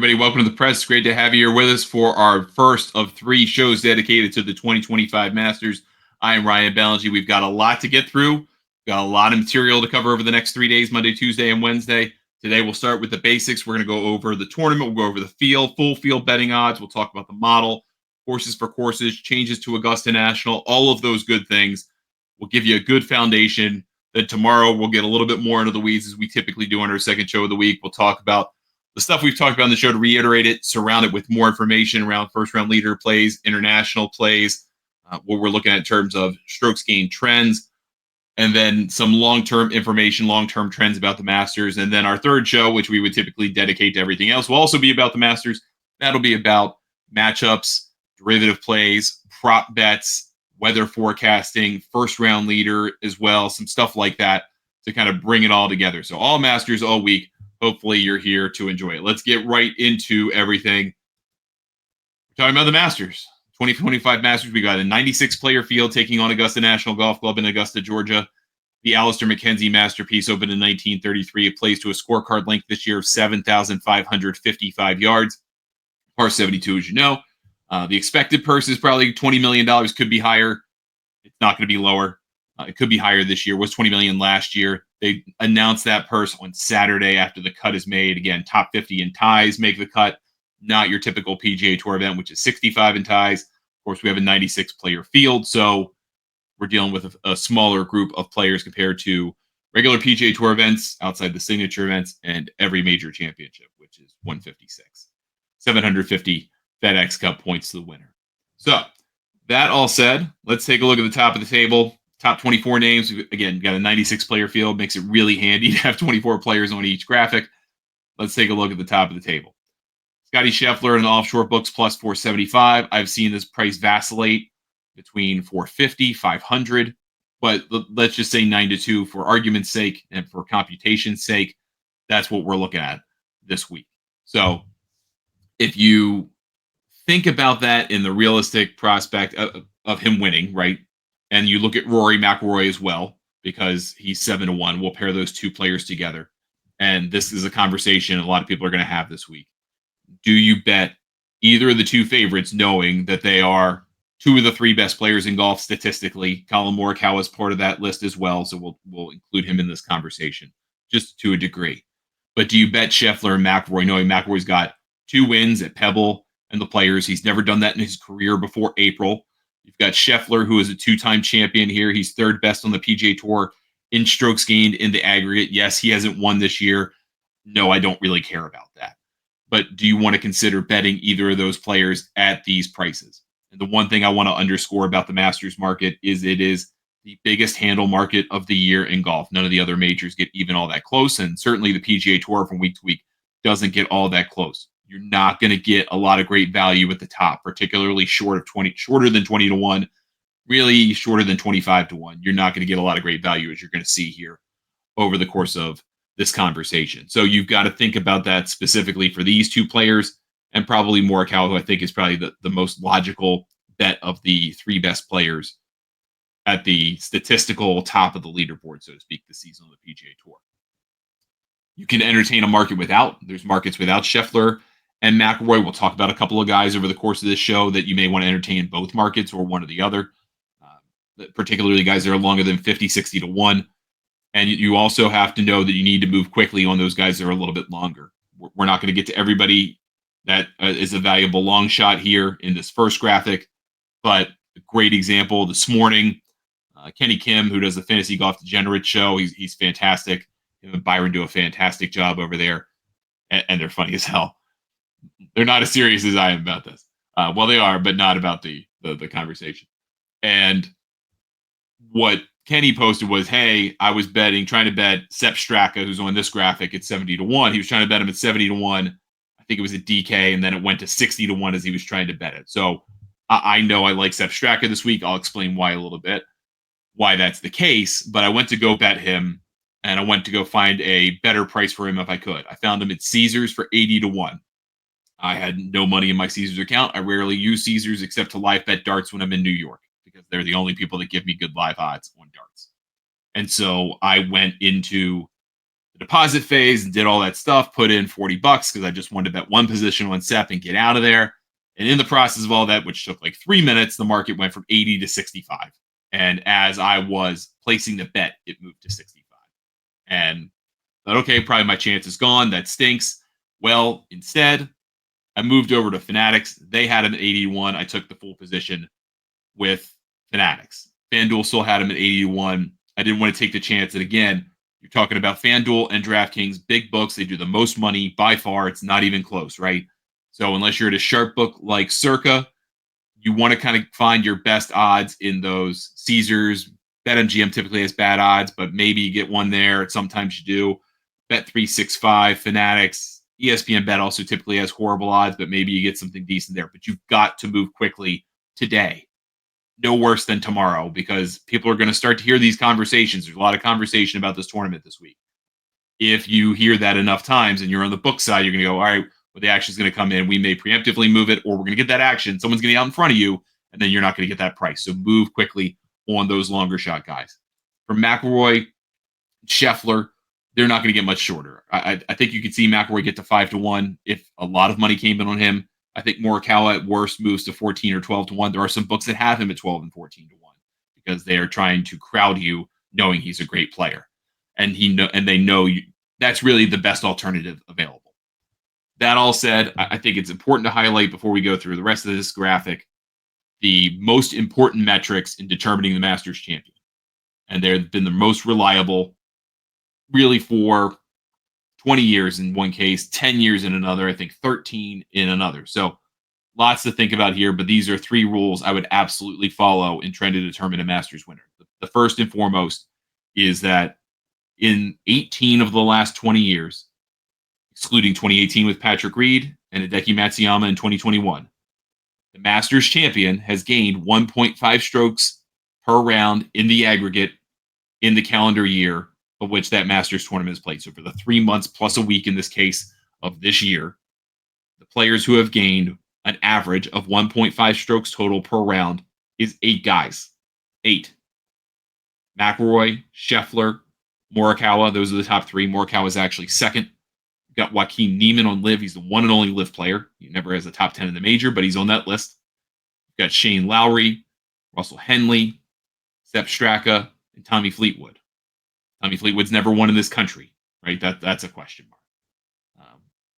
everybody. Welcome to the press. It's great to have you here with us for our first of three shows dedicated to the 2025 Masters. I am Ryan Ballingy. We've got a lot to get through. Got a lot of material to cover over the next 3 days, Monday, Tuesday, and Wednesday. Today, we'll start with the basics. We're going to go over the tournament. We'll go over the field, full field betting odds. We'll talk about the model, horses for courses, changes to Augusta National, all of those good things. We'll give you a good foundation. Then tomorrow, we'll get a little bit more into the weeds as we typically do on our second show of the week. We'll talk about the stuff we've talked about on the show to reiterate it, surround it with more information around first-round leader plays, international plays, what we're looking at in terms of strokes gained trends, and then some long-term information, long-term trends about the Masters. And then our third show, which we would typically dedicate to everything else, will also be about the Masters. That'll be about matchups, derivative plays, prop bets, weather forecasting, first-round leader as well, some stuff like that to kind of bring it all together. So all Masters all week. Hopefully you're here to enjoy it. Let's get right into everything. We're talking about the Masters. 2025 Masters, we got a 96-player field taking on Augusta National Golf Club in Augusta, Georgia. The Alistair McKenzie Masterpiece opened in 1933. It plays to a scorecard length this year of 7,555 yards. Par 72, as you know. The expected purse is probably $20 million. Could be higher. It's not going to be lower. It could be higher this year. It was $20 million last year. They announced that purse on Saturday after the cut is made. Again, top 50 in ties make the cut, not your typical PGA Tour event, which is 65 in ties. Of course, we have a 96-player field, so we're dealing with a smaller group of players compared to regular PGA Tour events, outside the signature events, and every major championship, which is 156. 750 FedEx Cup points to the winner. So, that all said, let's take a look at the top of the table. Top 24 names. Again, got a 96-player field. Makes it really handy to have 24 players on each graphic. Let's take a look at the top of the table. Scotty Scheffler in the offshore books plus 475. I've seen this price vacillate between 450, 500, but let's just say 9-2 for argument's sake and for computation's sake. That's what we're looking at this week. So if you think about that in the realistic prospect of him winning, right? And you look at Rory McIlroy as well, because he's 7-1. We'll pair those two players together. And this is a conversation a lot of people are going to have this week. Do you bet either of the two favorites, knowing that they are two of the three best players in golf statistically? Colin Morikawa is part of that list as well, so we'll include him in this conversation, just to a degree. But do you bet Scheffler and McIlroy, knowing McIlroy's got 2 wins at Pebble and the Players? He's never done that in his career before April. You've got Scheffler, who is a 2-time champion here. He's third best on the PGA Tour in strokes gained in the aggregate. Yes, he hasn't won this year. No, I don't really care about that. But do you want to consider betting either of those players at these prices? And the one thing I want to underscore about the Masters market is it is the biggest handle market of the year in golf. None of the other majors get even all that close. And certainly the PGA Tour from week to week doesn't get all that close. You're not going to get a lot of great value at the top, particularly shorter than 20 to 1, really shorter than 25 to 1. You're not going to get a lot of great value, as you're going to see here over the course of this conversation. So you've got to think about that specifically for these two players, and probably Morikawa, who I think is probably the most logical bet of the 3 best players at the statistical top of the leaderboard, so to speak, this season on the PGA Tour. You can entertain a market without. There's markets without Scheffler and McIlroy. We'll talk about a couple of guys over the course of this show that you may want to entertain in both markets or one or the other, particularly guys that are longer than 50, 60 to 1. And you also have to know that you need to move quickly on those guys that are a little bit longer. We're not going to get to everybody that is a valuable long shot here in this first graphic, but a great example this morning, Kenny Kim, who does the Fantasy Golf Degenerate show. He's fantastic. Him and Byron do a fantastic job over there, and they're funny as hell. They're not as serious as I am about this. Well, they are, but not about the conversation. And what Kenny posted was, hey, I was trying to bet Sepp Straka, who's on this graphic, at 70 to 1. He was trying to bet him at 70 to 1. I think it was a DK, and then it went to 60 to 1 as he was trying to bet it. So I know I like Sepp Straka this week. I'll explain why a little bit, why that's the case. But I went to go bet him, and I went to go find a better price for him if I could. I found him at Caesars for 80 to 1. I had no money in my Caesars account. I rarely use Caesars except to live bet darts when I'm in New York, because they're the only people that give me good live odds on darts. And so I went into the deposit phase and did all that stuff, put in $40 because I just wanted to bet one position on SEP and get out of there. And in the process of all that, which took like 3 minutes, the market went from 80 to 65. And as I was placing the bet, it moved to 65. And thought, okay, probably my chance is gone. That stinks. Well, instead, I moved over to Fanatics. They had him at 81. I took the full position with Fanatics. FanDuel still had him at 81. I didn't want to take the chance that, again, you're talking about FanDuel and DraftKings, big books. They do the most money by far. It's not even close, right? So unless you're at a sharp book like Circa, you want to kind of find your best odds in those. Caesars, BetMGM typically has bad odds, but maybe you get one there. Sometimes you do. Bet365, Fanatics, ESPN Bet also typically has horrible odds, but maybe you get something decent there. But you've got to move quickly today. No worse than tomorrow, because people are going to start to hear these conversations. There's a lot of conversation about this tournament this week. If you hear that enough times and you're on the book side, you're going to go, all right, well, the action's going to come in. We may preemptively move it, or we're going to get that action. Someone's going to be out in front of you, and then you're not going to get that price. So move quickly on those longer shot guys. For McIlroy, Scheffler, they're not going to get much shorter. I think you could see McIlroy get to 5-1 if a lot of money came in on him. I think Morikawa at worst moves to 14 or 12-1. There are some books that have him at 12 and 14-1 because they are trying to crowd you, knowing he's a great player, and they know you, that's really the best alternative available. That all said, I think it's important to highlight before we go through the rest of this graphic the most important metrics in determining the Masters champion, and they've been the most reliable, really, for 20 years in one case, 10 years in another, I think 13 in another. So lots to think about here, but these are three rules I would absolutely follow in trying to determine a Masters winner. The first and foremost is that in 18 of the last 20 years, excluding 2018 with Patrick Reed and Hideki Matsuyama in 2021, the Masters champion has gained 1.5 strokes per round in the aggregate in the calendar year of which that Masters tournament is played. So for the 3 months plus a week in this case of this year, the players who have gained an average of 1.5 strokes total per round is 8 guys. 8. McIlroy, Scheffler, Morikawa, those are the top 3. Morikawa is actually second. You've got Joaquin Niemann on LIV. He's the one and only LIV player. He never has a top 10 in the major, but he's on that list. You've got Shane Lowry, Russell Henley, Sepp Straka, and Tommy Fleetwood. Tommy Fleetwood's never won in this country, right? That's a question mark.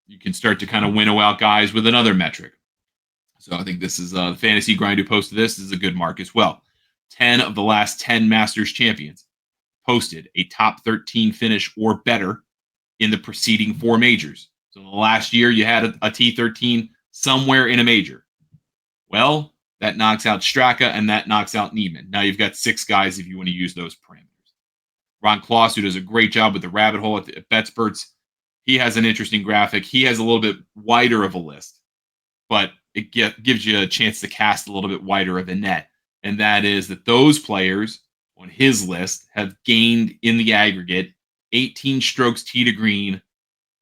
You can start to kind of winnow out guys with another metric. So I think this is the Fantasy Grind who posted this. This is a good mark as well. 10 of the last 10 Masters champions posted a top 13 finish or better in the preceding 4 majors. So in the last year, you had a T13 somewhere in a major. Well, that knocks out Straka and that knocks out Niemann. Now you've got 6 guys if you want to use those parameters. Ron Kloss, who does a great job with the rabbit hole at BetSperts, he has an interesting graphic. He has a little bit wider of a list, but it gives you a chance to cast a little bit wider of a net. And that is that those players on his list have gained in the aggregate 18 strokes tee to green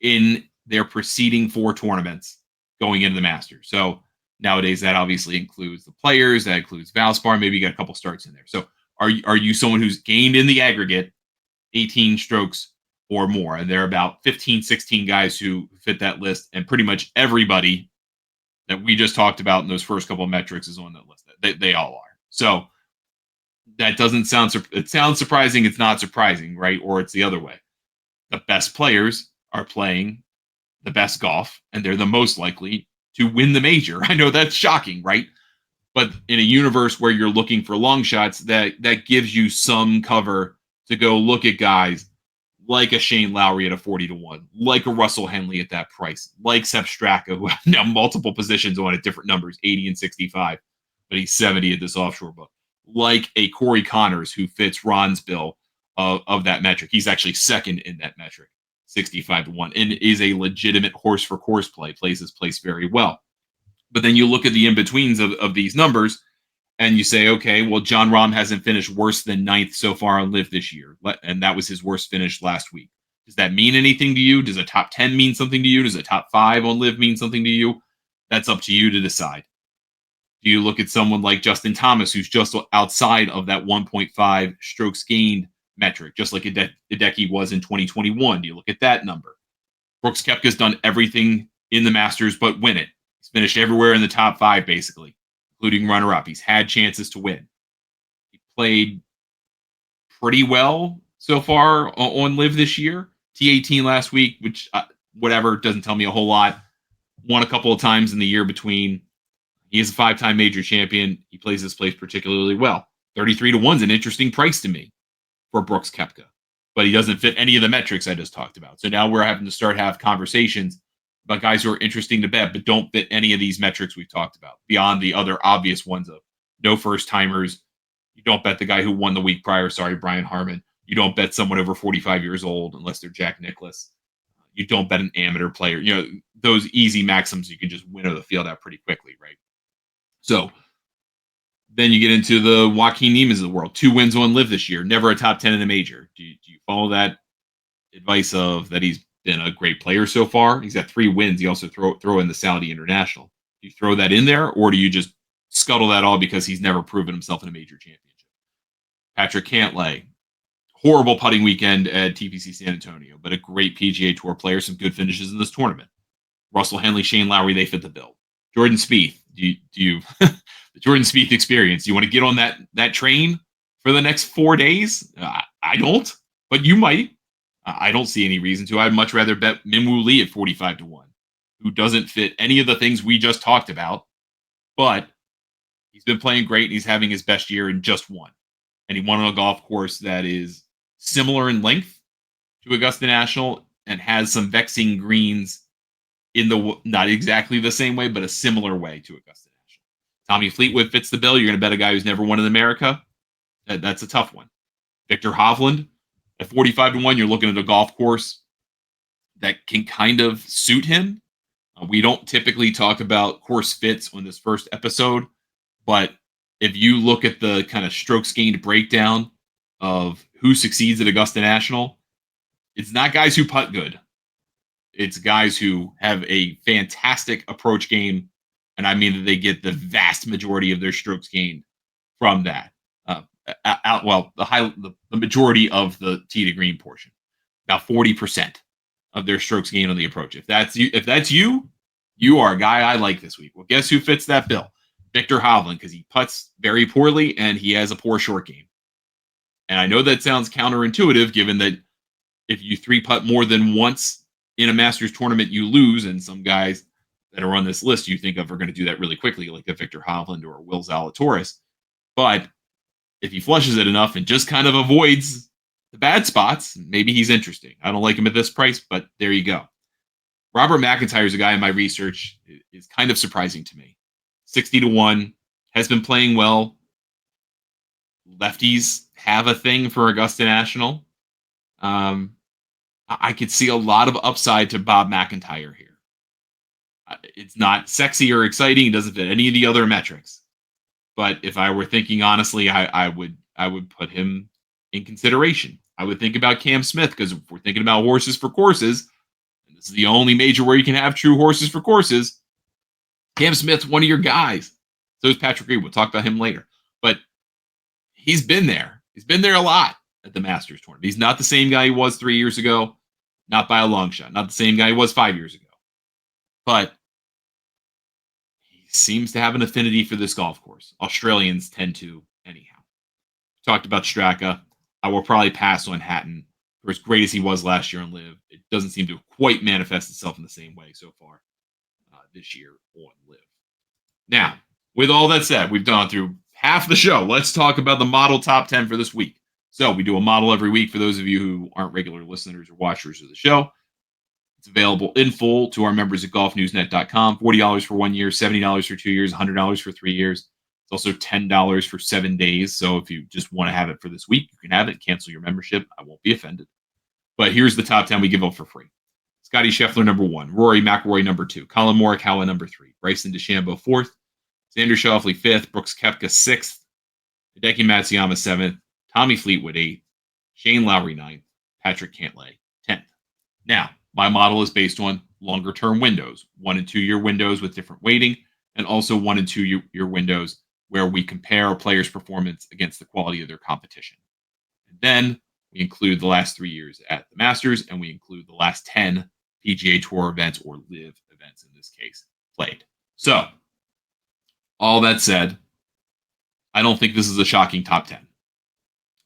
in their preceding 4 tournaments going into the Masters. So nowadays that obviously includes the players, that includes Valspar, maybe you got a couple starts in there. So are you someone who's gained in the aggregate 18 strokes or more? And there are about 15, 16 guys who fit that list, and pretty much everybody that we just talked about in those first couple of metrics is on that list. They all are. So that doesn't sound, it sounds surprising. It's not surprising, right? Or it's the other way. The best players are playing the best golf, and they're the most likely to win the major. I know that's shocking, right? But in a universe where you're looking for long shots, that gives you some cover to go look at guys like a Shane Lowry at a 40-1, like a Russell Henley at that price, like Sepp Straka, who have now multiple positions on at different numbers, 80 and 65, but he's 70 at this offshore book, like a Corey Connors, who fits Ron's bill of that metric. He's actually second in that metric, 65-1, and is a legitimate horse for course play, plays this place very well. But then you look at the in-betweens of these numbers, and you say, okay, well, Jon Rahm hasn't finished worse than 9th so far on LIV this year, and that was his worst finish last week. Does that mean anything to you? Does a top 10 mean something to you? Does a top 5 on LIV mean something to you? That's up to you to decide. Do you look at someone like Justin Thomas, who's just outside of that 1.5 strokes gained metric, just like Hideki was in 2021. Do you look at that number? Brooks Koepka's done everything in the Masters but win it. He's finished everywhere in the top 5, basically, including runner-up. He's had chances to win. He played pretty well so far on Live this year. T18 last week, which whatever, doesn't tell me a whole lot. Won a couple of times in the year between. He is a 5-time major champion. He plays this place particularly well. 33-1 is an interesting price to me for Brooks Koepka, but he doesn't fit any of the metrics I just talked about. So now we're having to have conversations about guys who are interesting to bet, but don't fit any of these metrics we've talked about beyond the other obvious ones of no first timers. You don't bet the guy who won the week prior. Sorry, Brian Harmon. You don't bet someone over 45 years old unless they're Jack Nicklaus. You don't bet an amateur player. Those easy maxims you can just winnow the field out pretty quickly, right? So then you get into the Joaquin Niemans of the world. 2 wins on Live this year. Never a top 10 in a major. Do you follow that advice of that he's been a great player so far? He's got 3 wins. You also throw in the Saudi International. Do you throw that in there, or do you just scuttle that all because he's never proven himself in a major championship? Patrick Cantlay. Horrible putting weekend at TPC San Antonio, but a great PGA Tour player. Some good finishes in this tournament. Russell Henley, Shane Lowry, they fit the bill. Jordan Spieth. Do you the Jordan Spieth experience? Do you want to get on that train for the next 4 days? I don't, but you might. I don't see any reason to. I'd much rather bet Minwoo Lee at 45-1, who doesn't fit any of the things we just talked about, but he's been playing great. And he's having his best year in just one, and he won on a golf course that is similar in length to Augusta National and has some vexing greens in the not exactly the same way, but a similar way to Augusta National. Tommy Fleetwood fits the bill. You're going to bet a guy who's never won in America. That's a tough one. Victor Hovland at 45-1. You're looking at a golf course that can kind of suit him. We don't typically talk about course fits on this first episode, but if you look at the kind of strokes gained breakdown of who succeeds at Augusta National, it's not guys who putt good. It's guys who have a fantastic approach game, and I mean that they get the vast majority of their strokes gained from that. The majority of the tee to green portion, about 40% of their strokes gained on the approach. If that's you, you are a guy I like this week. Well, guess who fits that bill? Victor Hovland, because he putts very poorly and he has a poor short game. And I know that sounds counterintuitive, given that if you 3-putt more than once in a Masters tournament, you lose, and some guys that are on this list you think of are going to do that really quickly, like a Victor Hovland or a Will Zalatoris. But if he flushes it enough and just kind of avoids the bad spots, maybe he's interesting. I don't like him at this price, but there you go. Robert McIntyre is a guy in my research is kind of surprising to me. 60-1, has been playing well. Lefties have a thing for Augusta National. I could see a lot of upside to Bob McIntyre here. It's not sexy or exciting. It doesn't fit any of the other metrics. But if I were thinking honestly, I would put him in consideration. I would think about Cam Smith, because if we're thinking about horses for courses, and this is the only major where you can have true horses for courses, Cam Smith's one of your guys. So is Patrick Reed. We'll talk about him later. But he's been there. He's been there a lot at the Masters tournament. He's not the same guy he was 3 years ago, not by a long shot. Not the same guy he was 5 years ago. But he seems to have an affinity for this golf course. Australians tend to anyhow. Talked about Straka. I will probably pass on Hatton. For as great as he was last year on Live, it doesn't seem to quite manifest itself in the same way so far this year on Live. Now, with all that said, we've gone through half the show. Let's talk about the model top 10 for this week. So we do a model every week for those of you who aren't regular listeners or watchers of the show. It's available in full to our members at golfnewsnet.com. $40 for 1 year, $70 for 2 years, $100 for 3 years. It's also $10 for 7 days. So if you just want to have it for this week, you can have it. Cancel your membership. I won't be offended. But here's the top 10 we give out for free. Scotty Scheffler, number 1. Rory McIlroy, number 2. Colin Morikawa, number 3. Bryson DeChambeau, 4th. Xander Schauffele, 5th. Brooks Koepka, 6th. Hideki Matsuyama, 7th. Tommy Fleetwood, 8th. Shane Lowry, 9th. Patrick Cantlay, 10th. Now, my model is based on longer-term windows, 1 and 2 year windows with different weighting, and also 1 and 2 year windows where we compare a player's performance against the quality of their competition. And then We include the last 3 years at the Masters, and we include the last 10 PGA Tour events or live events in this case played. So, all that said, I don't think this is a shocking top 10,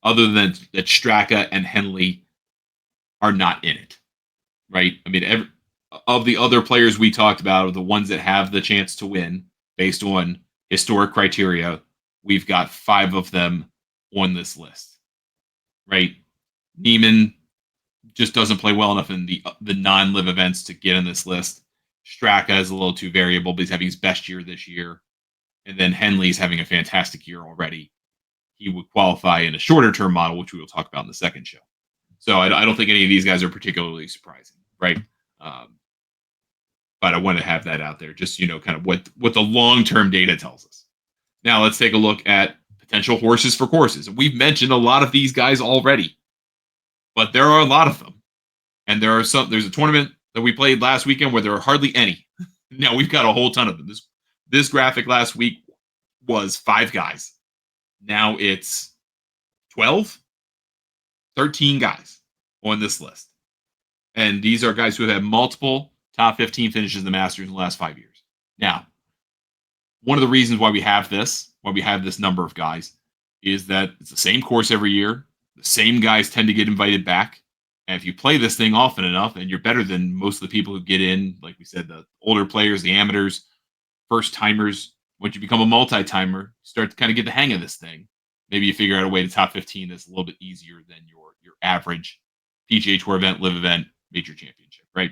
other than that Straka and Henley are not in it, right? I mean, of the other players we talked about, the ones that have the chance to win based on historic criteria, we've got 5 of them on this list, right? Neiman just doesn't play well enough in the non-live events to get in this list. Straka is a little too variable, but he's having his best year this year. And then Henley's having a fantastic year already. He would qualify in a shorter term model, which we will talk about in the second show. So I don't think any of these guys are particularly surprising, right? But I want to have that out there, just kind of what the long term data tells us. Now let's take a look at potential horses for courses. We've mentioned a lot of these guys already, but there are a lot of them, and there's a tournament that we played last weekend where there are hardly any. Now we've got a whole ton of them. This graphic last week was 5 guys. Now it's 12, 13 guys on this list. And these are guys who have had multiple top 15 finishes in the Masters in the last 5 years. Now, one of the reasons why we have this number of guys, is that it's the same course every year. The same guys tend to get invited back. And if you play this thing often enough, and you're better than most of the people who get in, like we said, the older players, the amateurs, first timers, once you become a multi-timer, start to kind of get the hang of this thing. Maybe you figure out a way to top 15 that's a little bit easier than your average PGA Tour event, live event, major championship, right?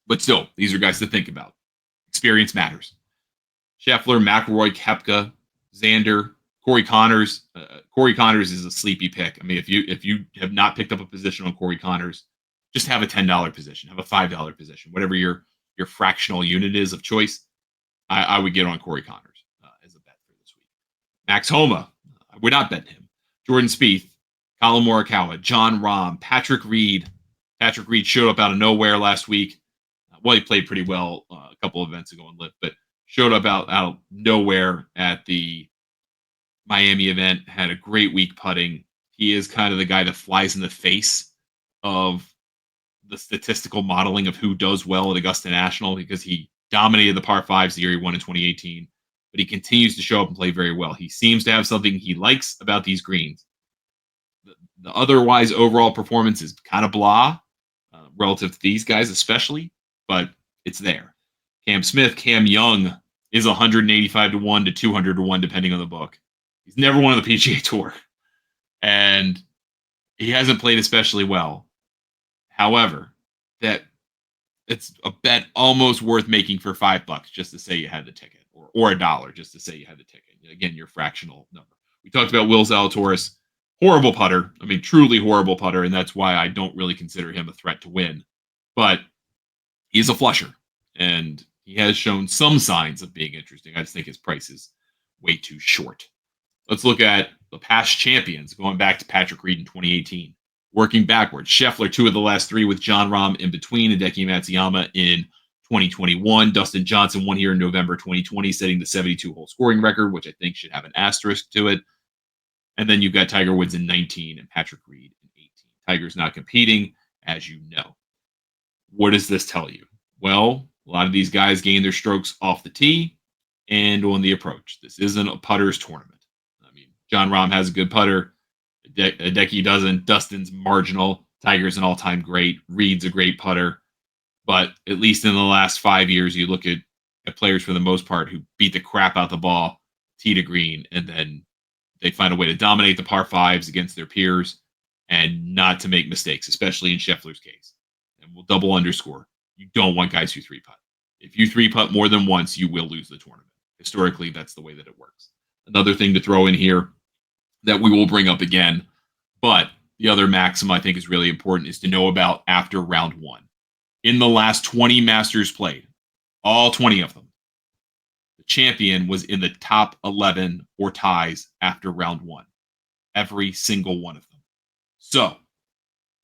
But still, these are guys to think about. Experience matters. Scheffler, McIlroy, Koepka, Xander, Corey Connors. Corey Connors is a sleepy pick. I mean, if you have not picked up a position on Corey Connors, just have a $10 position, have a $5 position, whatever your fractional unit is of choice. I would get on Corey Connors as a bet for this week. Max Homa, I would not bet him. Jordan Spieth, Colin Morikawa, John Rahm, Patrick Reed. Patrick Reed showed up out of nowhere last week. Well, he played pretty well a couple of events ago in Live, but showed up out of nowhere at the Miami event, had a great week putting. He is kind of the guy that flies in the face of the statistical modeling of who does well at Augusta National, because he dominated the par fives the year he won in 2018, but he continues to show up and play very well. He seems to have something he likes about these greens. The otherwise overall performance is kind of blah relative to these guys especially, but it's there. Cam Smith, Cam Young is 185 to 1 to 200 to 1, depending on the book. He's never won the PGA Tour, and he hasn't played especially well. However, that it's a bet almost worth making for $5 just to say you had the ticket, or $1 just to say you had the ticket. Again, your fractional number. We talked about Will Zalatoris, horrible putter. I mean, truly horrible putter, and that's why I don't really consider him a threat to win. But he's a flusher, and he has shown some signs of being interesting. I just think his price is way too short. Let's look at the past champions, going back to Patrick Reed in 2018. Working backwards, Scheffler 2 of the last 3 with John Rahm in between, Hideki Matsuyama in 2021. Dustin Johnson 1 here in November 2020, setting the 72-hole scoring record, which I think should have an asterisk to it. And then you've got Tiger Woods in 19 and Patrick Reed in 18. Tiger's not competing, as you know. What does this tell you? Well, a lot of these guys gain their strokes off the tee and on the approach. This isn't a putter's tournament. I mean, John Rahm has a good putter. Hideki doesn't. Dustin's marginal. Tiger's an all-time great. Reed's a great putter. But at least in the last 5 years, you look at players for the most part who beat the crap out the ball, tee to green, and then they find a way to dominate the par fives against their peers and not to make mistakes, especially in Scheffler's case. And we'll double underscore. You don't want guys who 3-putt. If you 3-putt more than once, you will lose the tournament. Historically, that's the way that it works. Another thing to throw in here that we will bring up again, but the other maxim I think is really important, is to know about after round 1. In the last 20 Masters played, all 20 of them, the champion was in the top 11 or ties after round 1. Every single one of them. So,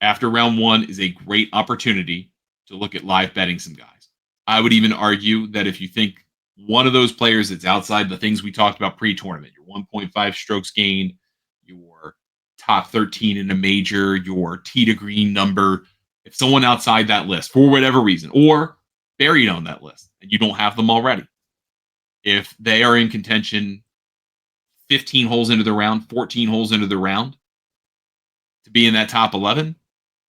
after round 1 is a great opportunity to look at live betting some guys. I would even argue that if you think one of those players that's outside the things we talked about pre-tournament, your 1.5 strokes gained, your top 13 in a major, your tee to green number. If someone outside that list for whatever reason, or buried on that list, and you don't have them already, if they are in contention 15 holes into the round, 14 holes into the round to be in that top 11,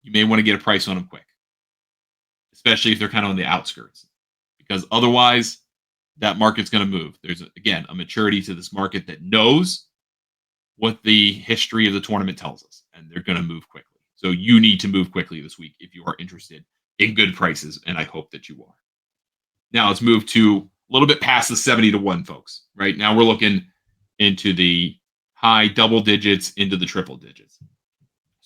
you may want to get a price on them quick, especially if they're kind of on the outskirts, because otherwise that market's going to move. There's, again, a maturity to this market that knows what the history of the tournament tells us, and they're going to move quickly. So you need to move quickly this week if you are interested in good prices, and I hope that you are. Now let's move to a little bit past the 70 to 1, folks. Right now we're looking into the high double digits, into the triple digits.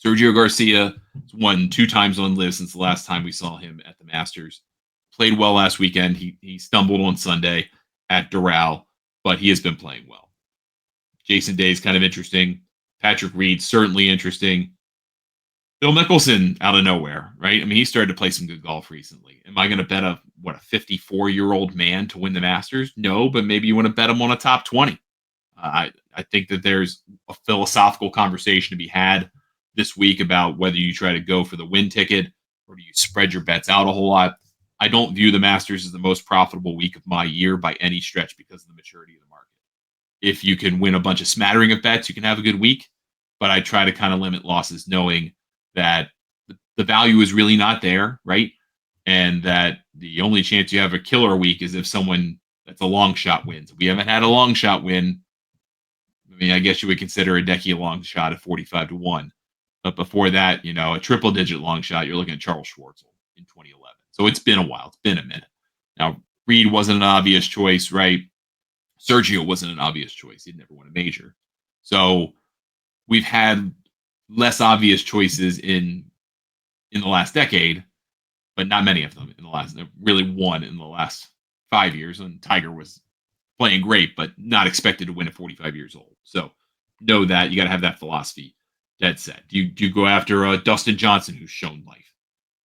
Sergio Garcia has won 2 times on LIV since the last time we saw him at the Masters. Played well last weekend. He stumbled on Sunday at Doral, but he has been playing well. Jason Day is kind of interesting. Patrick Reed, certainly interesting. Phil Mickelson out of nowhere, right? I mean, he started to play some good golf recently. Am I going to bet a 54-year-old man to win the Masters? No, but maybe you want to bet him on a top 20. I think that there's a philosophical conversation to be had this week about whether you try to go for the win ticket or do you spread your bets out a whole lot. I don't view the Masters as the most profitable week of my year by any stretch because of the maturity of the market. If you can win a bunch of smattering of bets, you can have a good week, but I try to kind of limit losses knowing that the value is really not there, right? And that the only chance you have a killer week is if someone that's a long shot wins. We haven't had a long shot win. I mean, I guess you would consider a Decky a long shot at 45 to 1. But before that, a triple digit long shot, you're looking at Charles Schwartzel in 2011. So it's been a while. It's been a minute. Now, Reed wasn't an obvious choice, right? Sergio wasn't an obvious choice. He'd never won a major. So we've had less obvious choices in the last decade, but not many of them in the last, really one in the last 5 years. And Tiger was playing great, but not expected to win at 45 years old. So know that you got to have that philosophy dead set. Do you go after a Dustin Johnson who's shown life?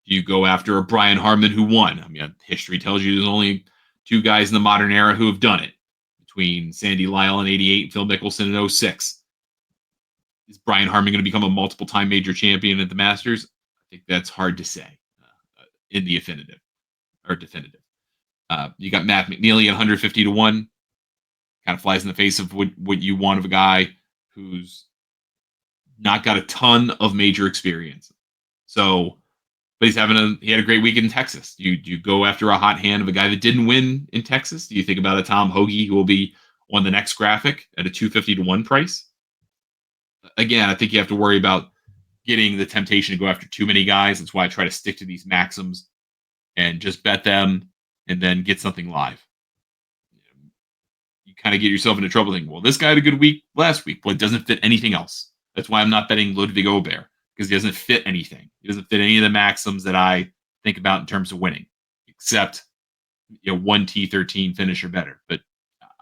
Do you go after a Brian Harman who won? I mean, history tells you there's only 2 guys in the modern era who have done it, between Sandy Lyle in 88 and Phil Mickelson in 06. Is Brian Harman going to become a multiple-time major champion at the Masters? I think that's hard to say in the definitive. You got Matt McNeely at 150 to 1. Kind of flies in the face of what you want of a guy who's not got a ton of major experience. So, but he had a great week in Texas. Do you go after a hot hand of a guy that didn't win in Texas? Do you think about a Tom Hoagie who will be on the next graphic at a 250 to 1 price? Again, I think you have to worry about getting the temptation to go after too many guys. That's why I try to stick to these maxims and just bet them and then get something live. You kind of get yourself into trouble thinking, well, this guy had a good week last week, but it doesn't fit anything else. That's why I'm not betting Ludwig Aubert, because he doesn't fit anything. He doesn't fit any of the maxims that I think about in terms of winning, except 1 T13 finish or better. But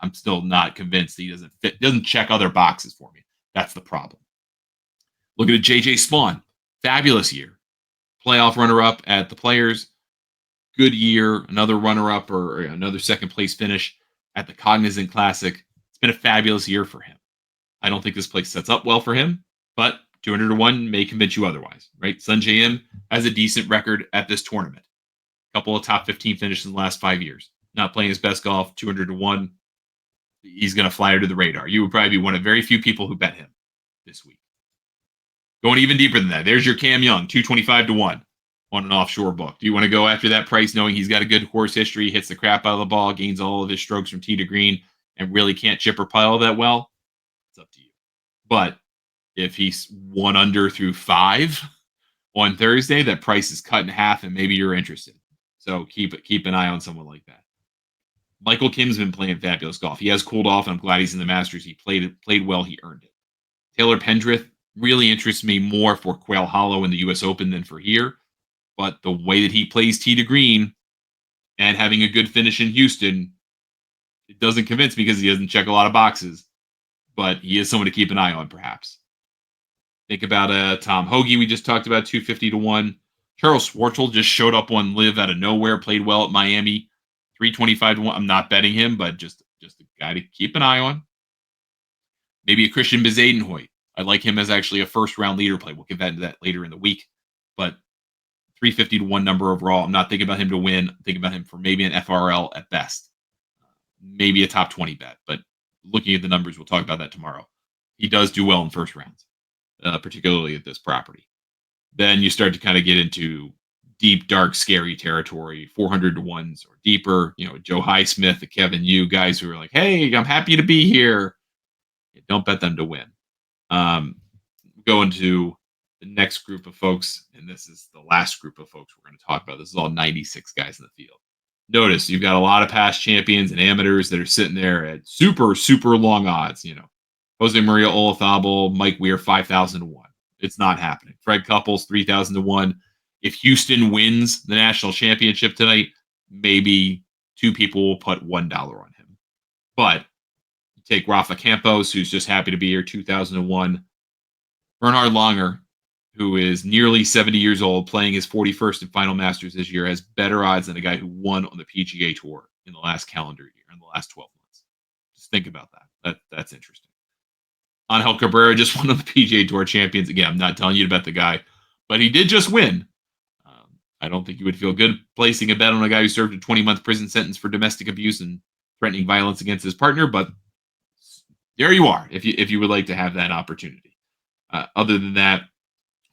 I'm still not convinced he doesn't check other boxes for me. That's the problem. Looking at JJ Spawn, fabulous year. Playoff runner-up at the Players. Good year, another runner-up or another second place finish at the Cognizant Classic. It's been a fabulous year for him. I don't think this place sets up well for him, but 200 to 1 may convince you otherwise, right? Sungjae Im has a decent record at this tournament. A couple of top 15 finishes in the last 5 years. Not playing his best golf, 200 to 1. He's going to fly under the radar. You would probably be one of very few people who bet him this week. Going even deeper than that, there's your Cam Young, 225 to 1 on an offshore book. Do you want to go after that price knowing he's got a good course history, hits the crap out of the ball, gains all of his strokes from tee to green, and really can't chip or pile that well? It's up to you. But if he's 1 under through 5 on Thursday, that price is cut in half, and maybe you're interested. So keep an eye on someone like that. Michael Kim's been playing fabulous golf. He has cooled off, and I'm glad he's in the Masters. He played well. He earned it. Taylor Pendrith really interests me more for Quail Hollow in the U.S. Open than for here. But the way that he plays tee to green and having a good finish in Houston, it doesn't convince me because he doesn't check a lot of boxes. But he is someone to keep an eye on, perhaps. Think about Tom Hoagie we just talked about, 250 to 1. Charles Schwartzel just showed up on LIV out of nowhere, played well at Miami, 325 to 1. I'm not betting him, but just a guy to keep an eye on. Maybe a Christian Bezadenhout. I like him as actually a first round leader play. We'll get that into that later in the week. But 350 to 1 number overall. I'm not thinking about him to win. I'm thinking about him for maybe an FRL at best, maybe a top 20 bet. But looking at the numbers, we'll talk about that tomorrow. He does do well in first rounds, particularly at this property. Then you start to kind of get into deep, dark, scary territory, 400 to 1s or deeper. Joe Highsmith, the Kevin Yu guys who are like, hey, I'm happy to be here. Don't bet them to win. Go into the next group of folks, and this is the last group of folks we're going to talk about. This is all 96 guys in the field. Notice you've got a lot of past champions and amateurs that are sitting there at super, super long odds. Jose Maria Olazabal, Mike Weir, 5,000 to 1. It's not happening. Fred Couples, 3,000 to 1. If Houston wins the national championship tonight, maybe 2 people will put $1 on him. But you take Rafa Campos, who's just happy to be here, 2,000 to 1. Bernhard Langer, who is nearly 70 years old, playing his 41st and final Masters this year, has better odds than a guy who won on the PGA Tour in the last calendar year, in the last 12 months. Just think about that. That's interesting. Angel Cabrera just won on the PGA Tour Champions. Again, I'm not telling you to bet the guy, but he did just win. I don't think you would feel good placing a bet on a guy who served a 20-month prison sentence for domestic abuse and threatening violence against his partner, but there you are if you would like to have that opportunity. Other than that,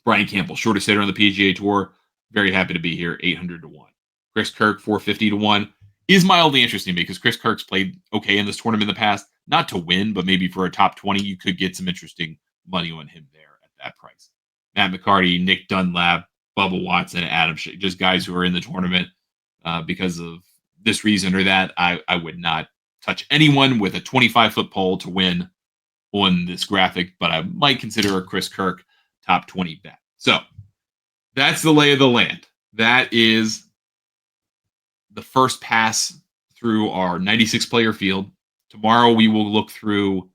Brian Campbell, shortest hitter on the PGA Tour, very happy to be here, 800 to 1. Chris Kirk, 450 to 1, is mildly interesting because Chris Kirk's played okay in this tournament in the past, not to win, but maybe for a top 20, you could get some interesting money on him there at that price. Matt McCarty, Nick Dunlap, Bubba Watson, Adam Shea, just guys who are in the tournament because of this reason or that. I would not touch anyone with a 25-foot pole to win on this graphic, but I might consider a Chris Kirk top 20 bet. So that's the lay of the land. That is the first pass through our 96 player field. Tomorrow we will look through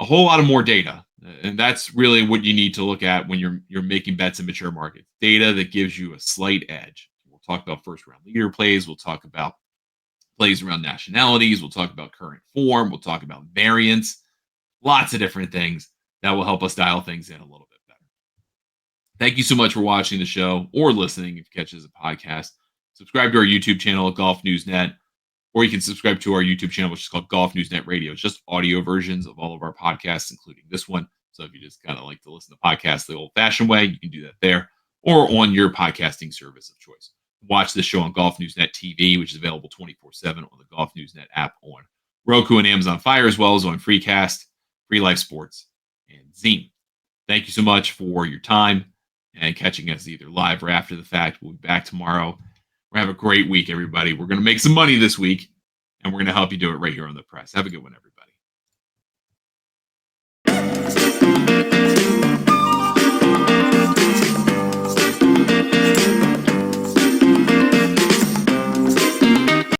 a whole lot of more data. And that's really what you need to look at when you're making bets in mature markets. Data that gives you a slight edge. We'll talk about first round leader plays. We'll talk about plays around nationalities. We'll talk about current form. We'll talk about variance. Lots of different things that will help us dial things in a little bit better. Thank you so much for watching the show or listening if you catch it as a podcast. Subscribe to our YouTube channel at Golf News Net, or you can subscribe to our YouTube channel, which is called Golf News Net Radio. It's just audio versions of all of our podcasts, including this one. So if you just kind of like to listen to podcasts the old-fashioned way, you can do that there or on your podcasting service of choice. Watch this show on Golf News Net TV, which is available 24/7 on the Golf News Net app on Roku and Amazon Fire, as well as on Freecast, Free Life Sports, and Zine. Thank you so much for your time and catching us either live or after the fact. We'll be back tomorrow. We're going to have a great week, everybody. We're going to make some money this week, and we're going to help you do it right here on the press. Have a good one, everybody.